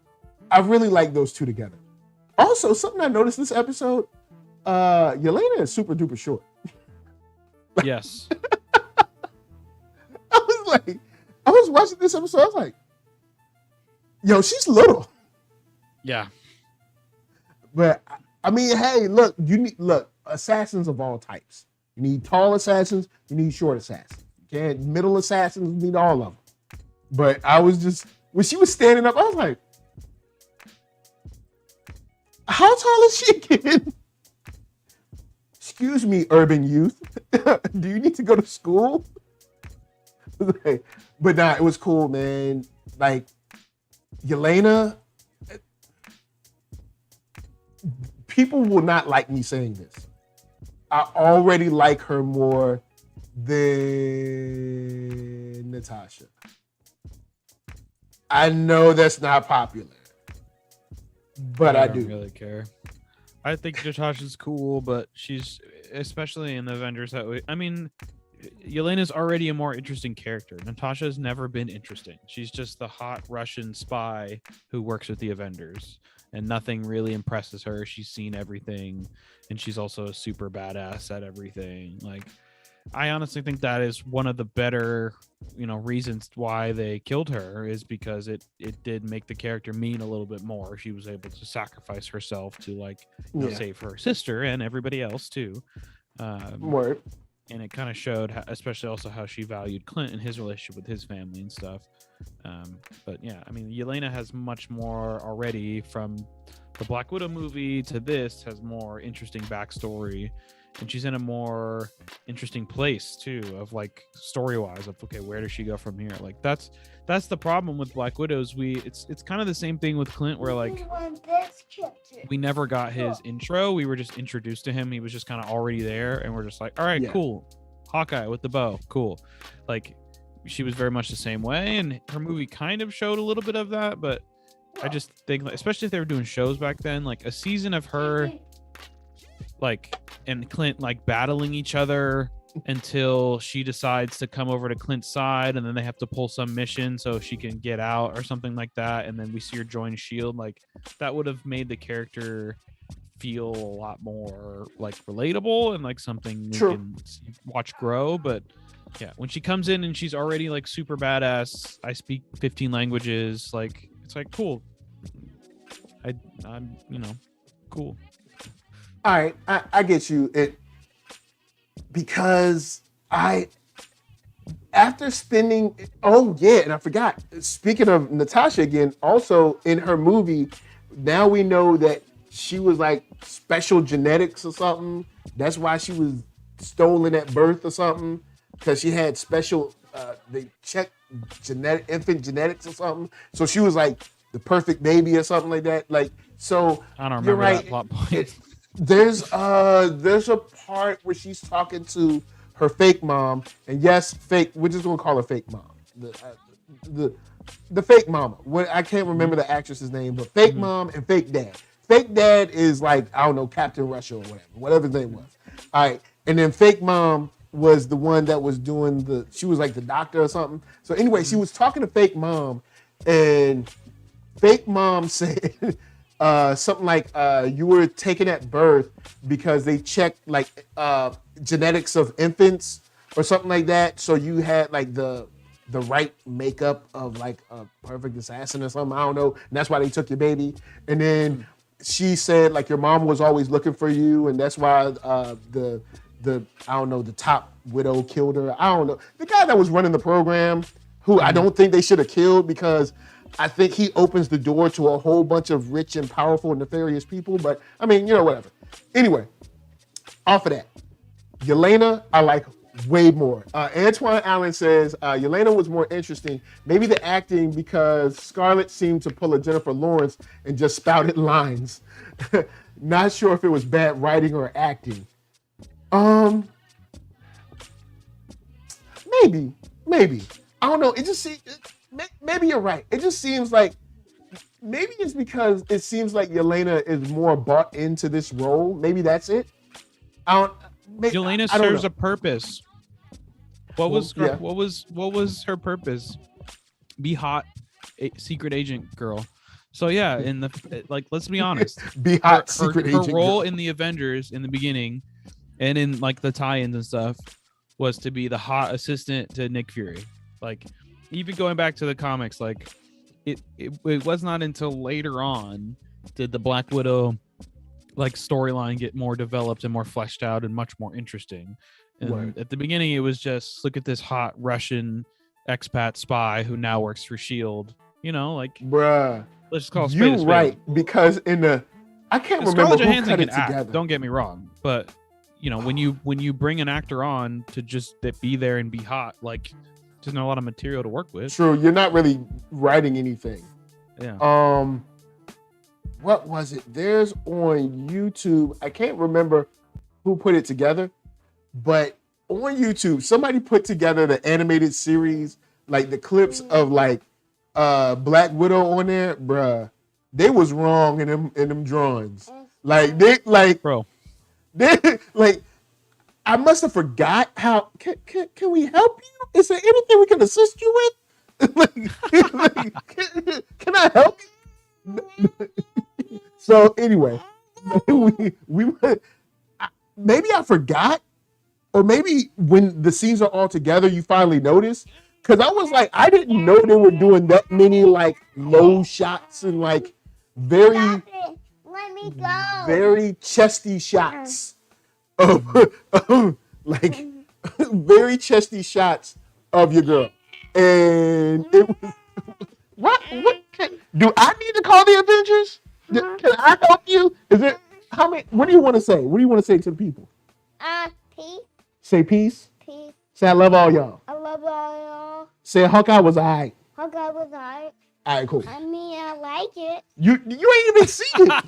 I really like those 2 together. Also, something I noticed this episode, Yelena is super duper short. Yes. I was watching this episode, I was like, yo, she's little. Yeah. But I mean, hey, look, assassins of all types. You need tall assassins, you need short assassins. You can't middle assassins, you need all of them. But I was just, when she was standing up, I was like, how tall is she again? Excuse me, urban youth. Do you need to go to school? But nah, it was cool, man. Like, Yelena, people will not like me saying this. I already like her more than Natasha. I know that's not popular, but I do. Really care. I think Natasha's cool, but she's especially in the Avengers, I mean, Yelena's already a more interesting character. Natasha's never been interesting. She's just the hot Russian spy who works with the Avengers, and nothing really impresses her. She's seen everything, and she's also a super badass at everything. Like, I honestly think that is one of the better, reasons why they killed her, is because it did make the character mean a little bit more. She was able to sacrifice herself to save her sister and everybody else too. Word. And it kind of showed, especially also how she valued Clint and his relationship with his family and stuff. But yeah, I mean, Yelena has much more already, from the Black Widow movie to this, has more interesting backstory. And she's in a more interesting place too, of story-wise, of okay, where does she go from here? Like that's the problem with Black Widows. It's kind of the same thing with Clint, where we never got his intro. We were just introduced to him. He was just kind of already there, and we're just like, all right, cool. Hawkeye with the bow, cool. Like, she was very much the same way, and her movie kind of showed a little bit of that. But I just think, especially if they were doing shows back then, like a season of her and Clint battling each other until she decides to come over to Clint's side, and then they have to pull some mission so she can get out or something like that, and then we see her join Shield. That would have made the character feel a lot more relatable and something we can watch grow. But yeah, when she comes in and she's already super badass, I speak 15 languages, it's cool. I'm cool. All right, I get you. Because after spending, and I forgot, speaking of Natasha again, also in her movie, now we know that she was special genetics or something. That's why she was stolen at birth or something, because she had special, they checked infant genetics or something. So she was the perfect baby or something like that. So I don't remember that plot point. There's a part where she's talking to her fake mom, and yes, fake. We're just gonna call her fake mom. The fake mama. I can't remember the actress's name, but fake mom and fake dad. Fake dad is I don't know, Captain Russia or whatever his name was. All right, and then fake mom was the one that was doing she was the doctor or something. So anyway, she was talking to fake mom, and fake mom said something you were taken at birth because they checked genetics of infants or something like that. So you had the right makeup of a perfect assassin or something. I don't know. And that's why they took your baby. And then she said your mom was always looking for you, and that's why the I don't know, the top widow killed her. I don't know. The guy that was running the program, who I don't think they should have killed, because I think he opens the door to a whole bunch of rich and powerful and nefarious people. But I mean, whatever. Anyway, off of that, Yelena, I like way more. Antoine Allen says Yelena was more interesting. Maybe the acting, because Scarlett seemed to pull a Jennifer Lawrence and just spouted lines. Not sure if it was bad writing or acting. Maybe. I don't know. It just seems. Maybe you're right. It just seems maybe it's because it seems like Yelena is more bought into this role. Maybe that's it. Yelena serves a purpose. What was her purpose? Be hot, secret agent girl. So yeah, let's be honest. Be hot, secret agent. Her role in the Avengers in the beginning, and in the tie-ins and stuff, was to be the hot assistant to Nick Fury. Even going back to the comics, it was not until later on did the Black Widow storyline get more developed and more fleshed out and much more interesting. And at the beginning, it was just, look at this hot Russian expat spy who now works for Shield. Bruh, let's just call it you're right, because I can't remember who cut it together. Don't get me wrong, but when you bring an actor on to just be there and be hot, there's not a lot of material to work with. True, you're not really writing anything. Yeah. What was it? There's on YouTube, I can't remember who put it together, but on YouTube, somebody put together the animated series, the clips of Black Widow on there. Bruh, they was wrong in them drawings. Bro. They I must have forgot how. Can we help you? Is there anything we can assist you with? Can I help you? So anyway, we maybe I forgot, or maybe when the scenes are all together, you finally notice. Because I was like, I didn't know they were doing that many like low shots and like very, Let me go. very chesty shots of like very chesty shots of your girl, and it was what do I need to call the Avengers? Can I help you? Is it how many? What do you want to say? What do you want to say to the people? Peace. Say peace. Peace. Say I love all y'all. I love all y'all. Say Hawkeye was alright. Hawkeye was alright. Alright, cool. I mean, I like it. You ain't even see it.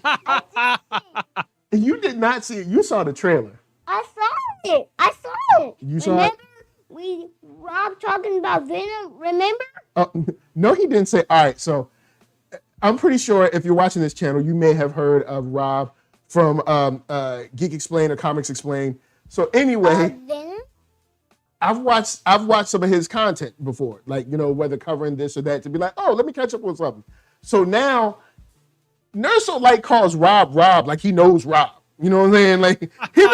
You did not see it. You saw the trailer. I saw it. You saw remember it? Rob talking about Venom, remember? No, he didn't say. All right, so I'm pretty sure if you're watching this channel, you may have heard of Rob from Geek Explain or Comics Explain. So anyway, Venom? I've watched some of his content before, like, you know, whether covering this or that, to be like, oh, let me catch up on something. So now, NERDSoul like calls Rob, like he knows Rob. You know what I'm saying? Like, he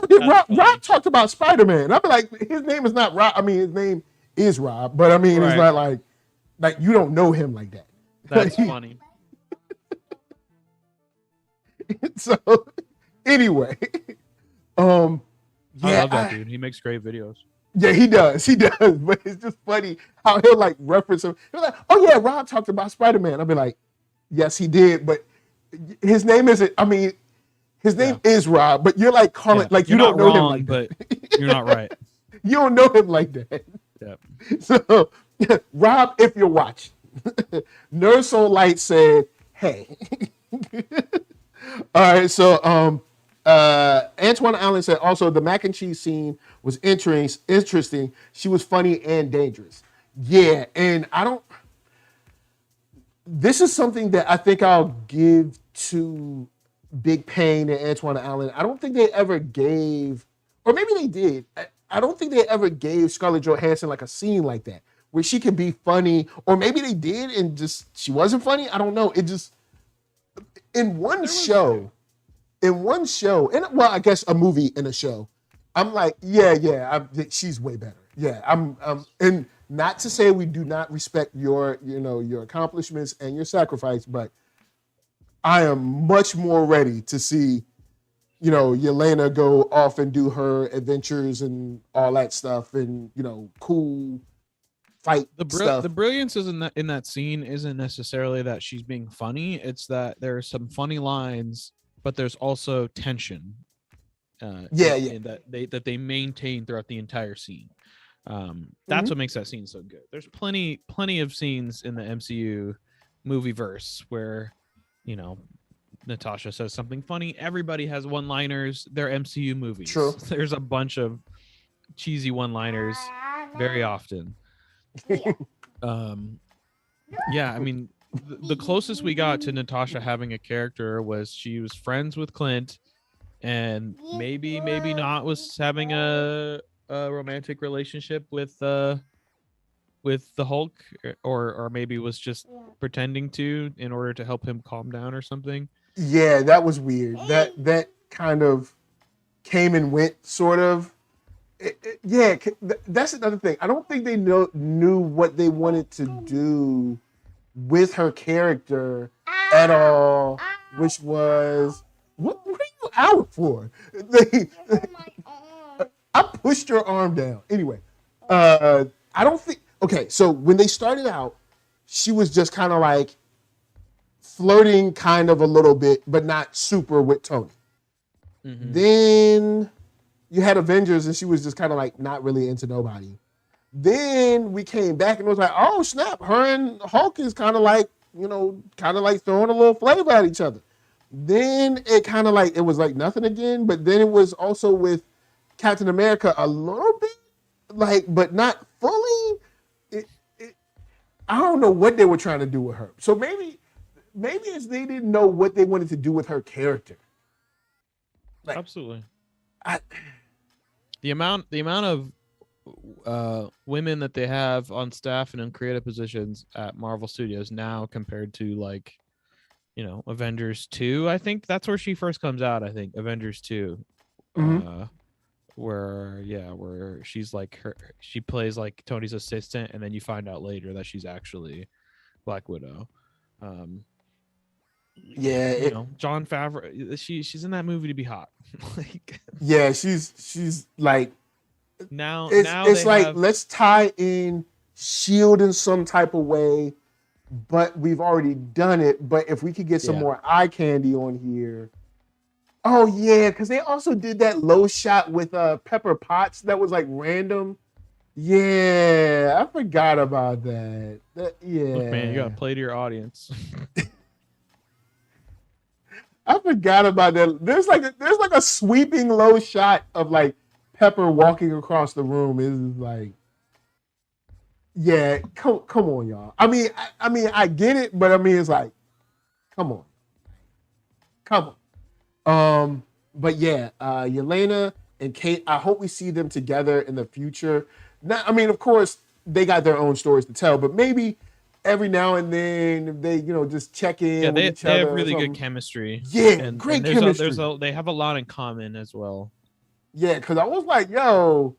be like, Rob talked about Spider-Man. I'd be like, his name is not Rob. I mean, his name is Rob, but I mean, It's not like you don't know him like that. That's funny. So, anyway, I love that dude. He makes great videos. Yeah, he does. But it's just funny how he'll like reference him. He'll like, oh yeah, Rob talked about Spider-Man. I'll be like, yes, he did, but his name isn't. I mean, his name is Rob, but you're like calling like you don't know him like that. But you're not right. You don't know him like that. Yep. So, Rob, if you're watching, NERDSoul Light said, hey. All right, so Antoine Allen said also the mac and cheese scene was interesting. She was funny and dangerous. Yeah, and this is something that I think I'll give to Big Pain and Antoine Allen. I don't think they ever gave, or maybe they did. I don't think they ever gave Scarlett Johansson like a scene like that where she could be funny, or maybe they did and just she wasn't funny. I don't know. It just in one show, and well, I guess a movie and a show. I'm like, she's way better. Yeah, I'm and not to say we do not respect your accomplishments and your sacrifice, but I am much more ready to see, Yelena go off and do her adventures and all that stuff, and cool fight stuff. The brilliance in that scene isn't necessarily that she's being funny. It's that there are some funny lines, but there's also tension. That they maintain throughout the entire scene. That's what makes that scene so good. There's plenty of scenes in the MCU movie verse where, Natasha says something funny. Everybody has one-liners. They're MCU movies. True. There's a bunch of cheesy one-liners very often. I mean, the closest we got to Natasha having a character was she was friends with Clint, and maybe not was having a romantic relationship with the Hulk, or maybe was just pretending to in order to help him calm down or something. Yeah, that was weird. That kind of came and went, sort of. That's another thing. I don't think they knew what they wanted to do with her character at all, which was what are you out for? I pushed your arm down. Anyway, I don't think. Okay, so when they started out, she was just kind of like flirting, kind of a little bit, but not super with Tony. Mm-hmm. Then you had Avengers, and she was just kind of like not really into nobody. Then we came back, and it was like, oh snap, her and Hulk is kind of like throwing a little flavor at each other. Then it kind of like it was like nothing again, but then it was also with Captain America a little bit, like, but not fully. I don't know what they were trying to do with her. So maybe it's they didn't know what they wanted to do with her character. Absolutely. I, The amount of women that they have on staff and in creative positions at Marvel Studios now compared to like, Avengers 2. I think that's where she first comes out. I think Avengers 2. Where she's like she plays like Tony's assistant, and then you find out later that she's actually Black Widow. John Favreau, she's in that movie to be hot. Like, yeah, she's like, now it's like, let's tie in Shield in some type of way, but we've already done it. But if we could get some more eye candy on here. Oh yeah, because they also did that low shot with Pepper Potts that was like random. Yeah, I forgot about that. Look, man, you gotta play to your audience. I forgot about that. There's like a sweeping low shot of like Pepper walking across the room. Is like, yeah, come on, y'all. I mean, I get it, but I mean, it's like, come on. But yeah, Yelena and Kate, I hope we see them together in the future. Now, I mean, of course, they got their own stories to tell, but maybe every now and then they, just check in. Yeah, with each they have other really good chemistry. Yeah, great chemistry. They have a lot in common as well. Yeah, because I was like, yo,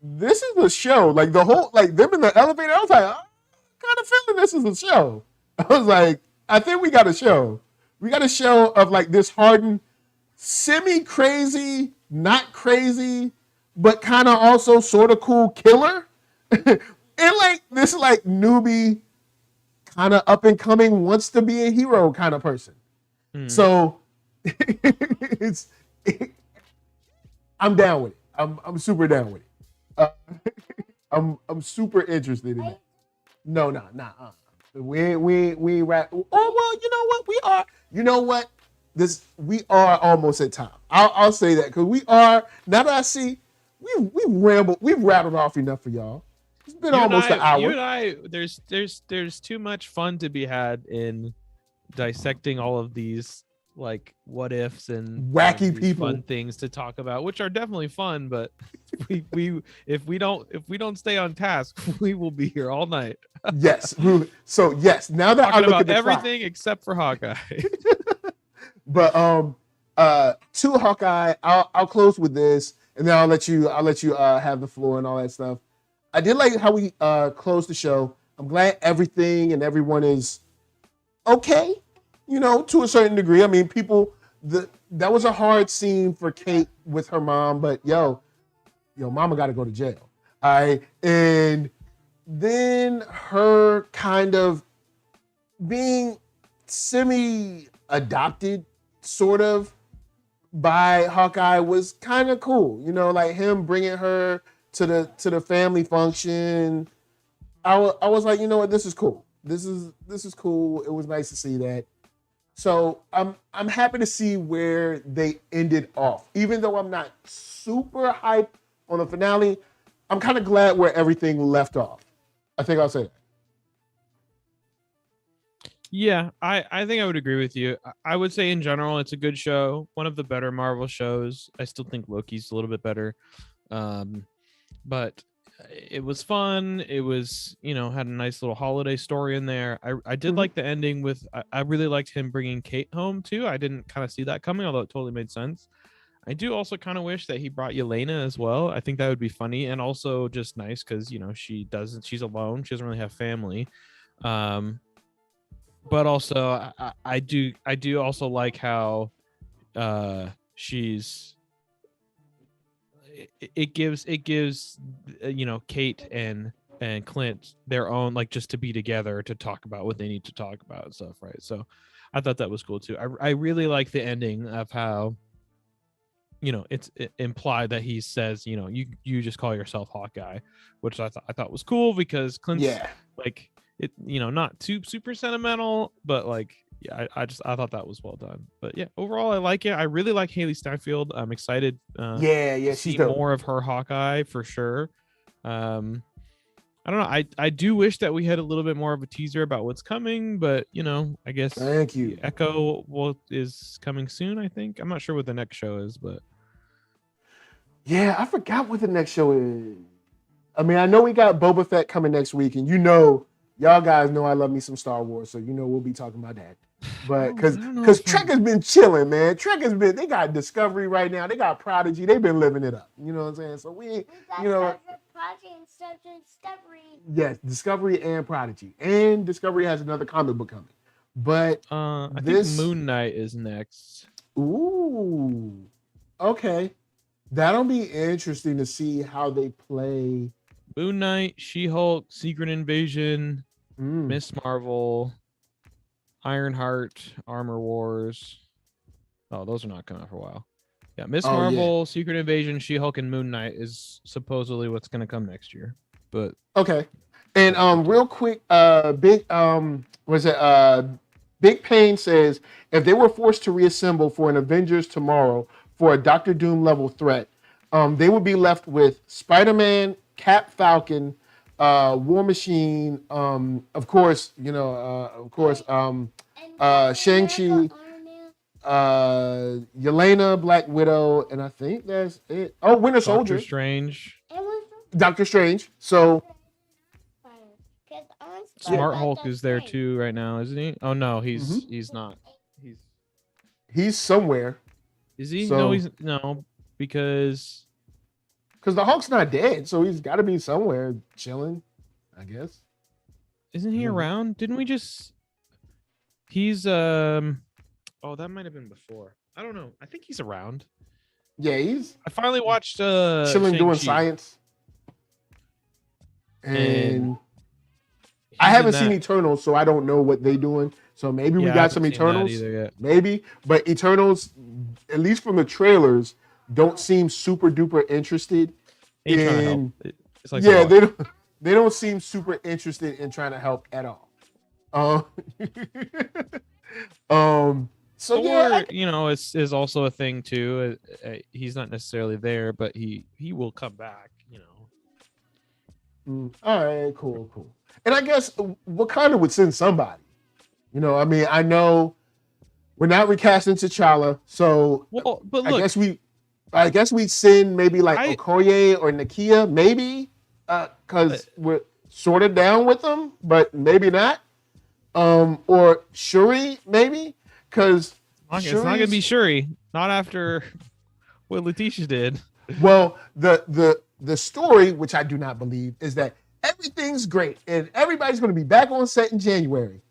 this is a show. Like the whole, like them in the elevator, I was like, I'm kind of feeling this is a show. I was like, I think we got a show. We got a show of like this hardened, semi-crazy, not crazy, but kind of also sort of cool killer. And like this like newbie, kind of up and coming, wants to be a hero kind of person. So I'm down with it. I'm super down with it. I'm super interested in it. No, nah. We rap. Oh well, you know what? We are. You know what? We are almost at time. I'll say that because we are. Now that I see, we've rattled off enough for y'all. It's been almost an hour. You and I, there's too much fun to be had in dissecting all of these like what ifs and wacky people, fun things to talk about, which are definitely fun. But if we don't stay on task, we will be here all night. Yes. So yes, now that I look at the everything clock, except for Hawkeye. But to Hawkeye, I'll close with this, and then I'll let you have the floor and all that stuff. I did like how we closed the show. I'm glad everything and everyone is okay, to a certain degree. I mean, that was a hard scene for Kate with her mom, but yo, mama got to go to jail. All right, and then her kind of being semi-adopted, sort of, by Hawkeye was kind of cool. Like him bringing her to the family function. I was like, you know what, this is cool. This is cool. It was nice to see that. So I'm happy to see where they ended off. Even though I'm not super hyped on the finale, I'm kind of glad where everything left off. I think I'll say that. Yeah, I think I would agree with you. I would say in general, it's a good show. One of the better Marvel shows. I still think Loki's a little bit better. But it was fun. It was, had a nice little holiday story in there. I did like the ending with, I really liked him bringing Kate home too. I didn't kind of see that coming, although it totally made sense. I do also kind of wish that he brought Yelena as well. I think that would be funny and also just nice because, she's alone. She doesn't really have family. But also I do also like how she's, it gives Kate and Clint their own, like, just to be together to talk about what they need to talk about and stuff, right? So I thought that was cool too. I really like the ending of how it's implied that he says you just call yourself Hawkeye, which I thought was cool because Clint's like it, not too super sentimental, but like I thought that was well done. But yeah, overall I like it. I really like Haley Steinfeld. I'm excited to see more of her Hawkeye for sure. I don't know, I do wish that we had a little bit more of a teaser about what's coming, but I guess thank you. Echo is coming soon. I think I'm not sure what the next show is, but Yeah, I forgot what the next show is. I mean, I know we got Boba Fett coming next week, and y'all guys know I love me some Star Wars, so we'll be talking about that. But because Trek has been chilling, man. They got Discovery right now. They got Prodigy. They've been living it up. You know what I'm saying? So we got Prodigy and Discovery. Yes, Discovery and Prodigy, and Discovery has another comic book coming. But I think Moon Knight is next. Ooh, okay, that'll be interesting to see how they play. Moon Knight, She-Hulk, Secret Invasion, Miss Marvel, Ironheart, Armor Wars. Oh, those are not coming out for a while. Yeah, Miss Marvel, Secret Invasion, She-Hulk, and Moon Knight is supposedly what's going to come next year. But okay, and real quick, Big Pain says if they were forced to reassemble for an Avengers tomorrow for a Doctor Doom level threat, they would be left with Spider-Man, Cap Falcon, War Machine, of course, Shang-Chi, Yelena, Black Widow, and I think that's it. Oh, Winter Soldier. Doctor Strange. So Smart Hulk is there too right now, isn't he? Oh no, he's not. He's somewhere. Is he? So, no, because the Hulk's not dead, so he's got to be somewhere chilling, I guess. Isn't he around? Didn't we just? He's Oh, that might have been before. I don't know. I think he's around. Yeah, I finally watched chilling doing science. And I haven't seen Eternals, so I don't know what they're doing. So maybe we got some Eternals. Maybe. But Eternals, at least from the trailers, don't seem super duper interested in. It's like they don't seem super interested in trying to help at all. So Thor, is also a thing too. He's not necessarily there, but he will come back. All right, cool. And I guess Wakanda would send somebody. I mean, I know we're not recasting T'Challa, so but look, I guess we send maybe like Okoye or Nakia, maybe, because we're sort of down with them, but maybe not. Or Shuri, maybe, because it's not gonna be Shuri. Not after what Letitia did. Well, the story, which I do not believe, is that everything's great and everybody's going to be back on set in January.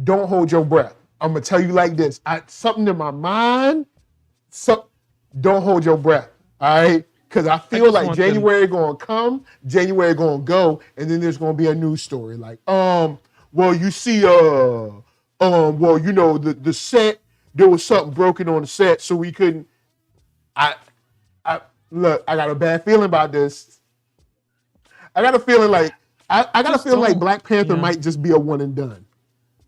Don't hold your breath. I'm going to tell you like this. Something in my mind, don't hold your breath, all right? Because I feel like January going to come, January going to go, and then there's going to be a news story like, well, you see, the set, there was something broken on the set, so we couldn't. Look, I got a bad feeling about this. I got a feeling like Black Panther might just be a one and done.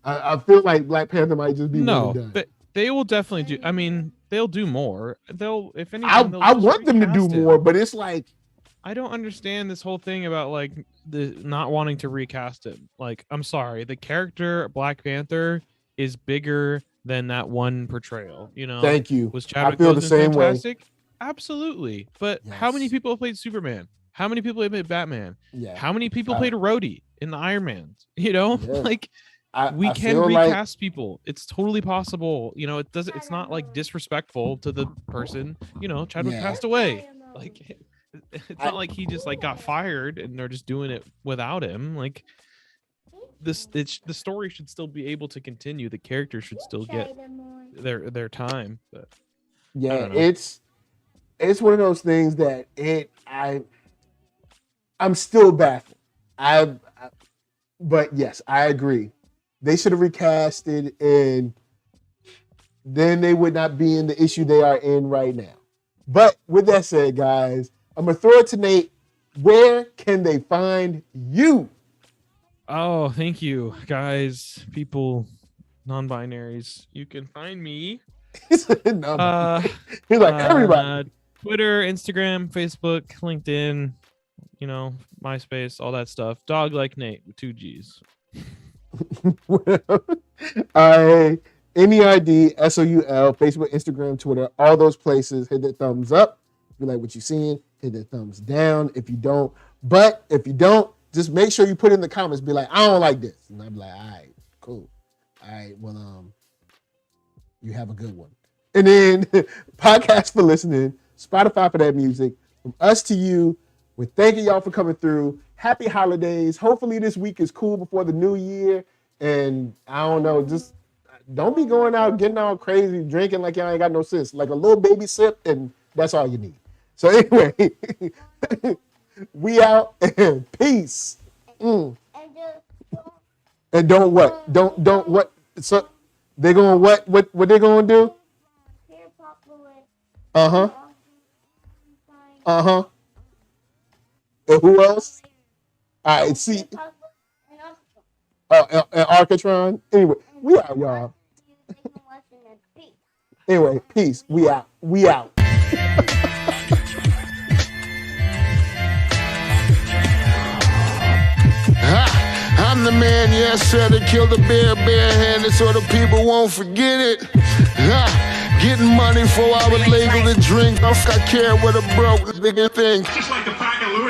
I feel like Black Panther might just be one and done. But they will definitely do. I mean, they'll do more. If anything, I want them to do more, but it's like I don't understand this whole thing about like the not wanting to recast it. Like, I'm sorry, the character Black Panther is bigger than that one portrayal. Thank you. Was Chadwick I feel the same fantastic? way. Absolutely. But how many people have played Superman? How many people have played Batman? Yeah. How many people played Rhodey in the Iron Man? Like we can recast people. It's totally possible. It's not like disrespectful to the person. Chadwick passed away. Like it's not like he just like got fired and they're just doing it without him. Like the story should still be able to continue. The character should still get their time. But it's one of those things that I'm still baffled. But yes, I agree. They should have recasted, and then they would not be in the issue they are in right now. But with that said, guys, I'm gonna throw it to Nate. Where can they find you? Oh, thank you, guys, people, non-binaries. You can find me. He's like everybody. Twitter, Instagram, Facebook, LinkedIn, MySpace, all that stuff. Dog like Nate with 2 G's. NERDSoul, Facebook, Instagram, Twitter, all those places. Hit the thumbs up. be like, what you seeing? Hit the thumbs down if you don't. If you don't, just make sure you put in the comments, be like, I don't like this. And I'll be like, all right, cool. All right, well, you have a good one. And then podcast for listening, Spotify for that music. From us to you, we're thanking y'all for coming through. Happy holidays. Hopefully this week is cool before the new year. And I don't know, just don't be going out getting all crazy, drinking like y'all ain't got no sense. Like a little baby sip, and that's all you need. So anyway, we out and peace. And don't what? Don't what? So they gonna what they gonna do? Uh-huh. Uh-huh. And who else? All right, see. And Arcatron. Anyway, we out, y'all. Anyway, peace. We out. We out. I'm the man, yes sir, that killed the bear barehanded so the people won't forget it. Getting money for I was legal to drink. I care what a broke nigga think.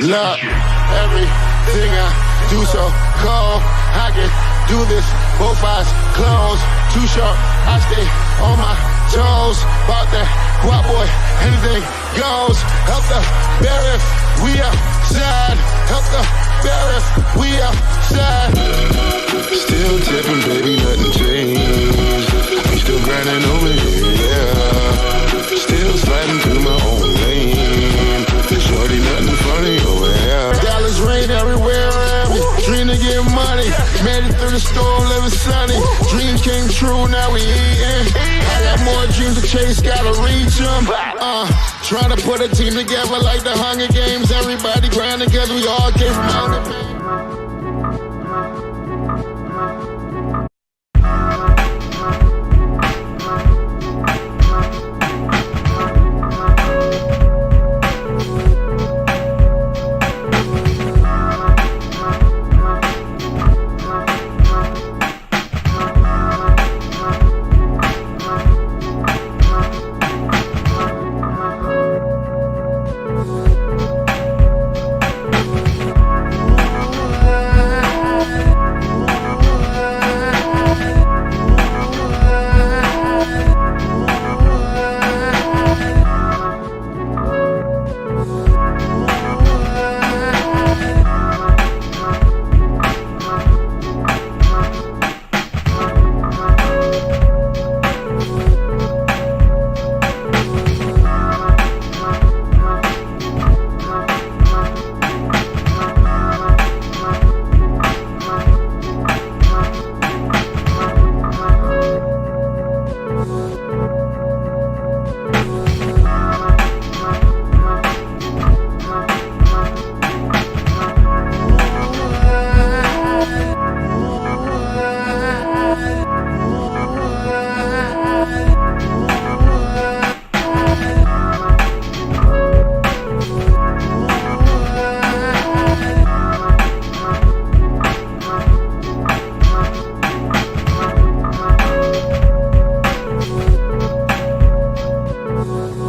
Look, everything I do so cold. I can do this, both eyes closed. Too short, I stay on my toes. About that guap boy, anything goes. Help the bear if we outside. Help the bear if we outside. Still tipping, baby, nothing changed. I'm still grinding over here, yeah. Still sliding through my own lane. Shorty, nothing funny over here. Dollars rain everywhere around me. Dream to get money. Made it through the storm, living sunny. Dreams came true, now we eating. I got more dreams to chase, gotta reach them. Trying to put a team together like the Hunger Games. Everybody grinding cause we all came from out the pain.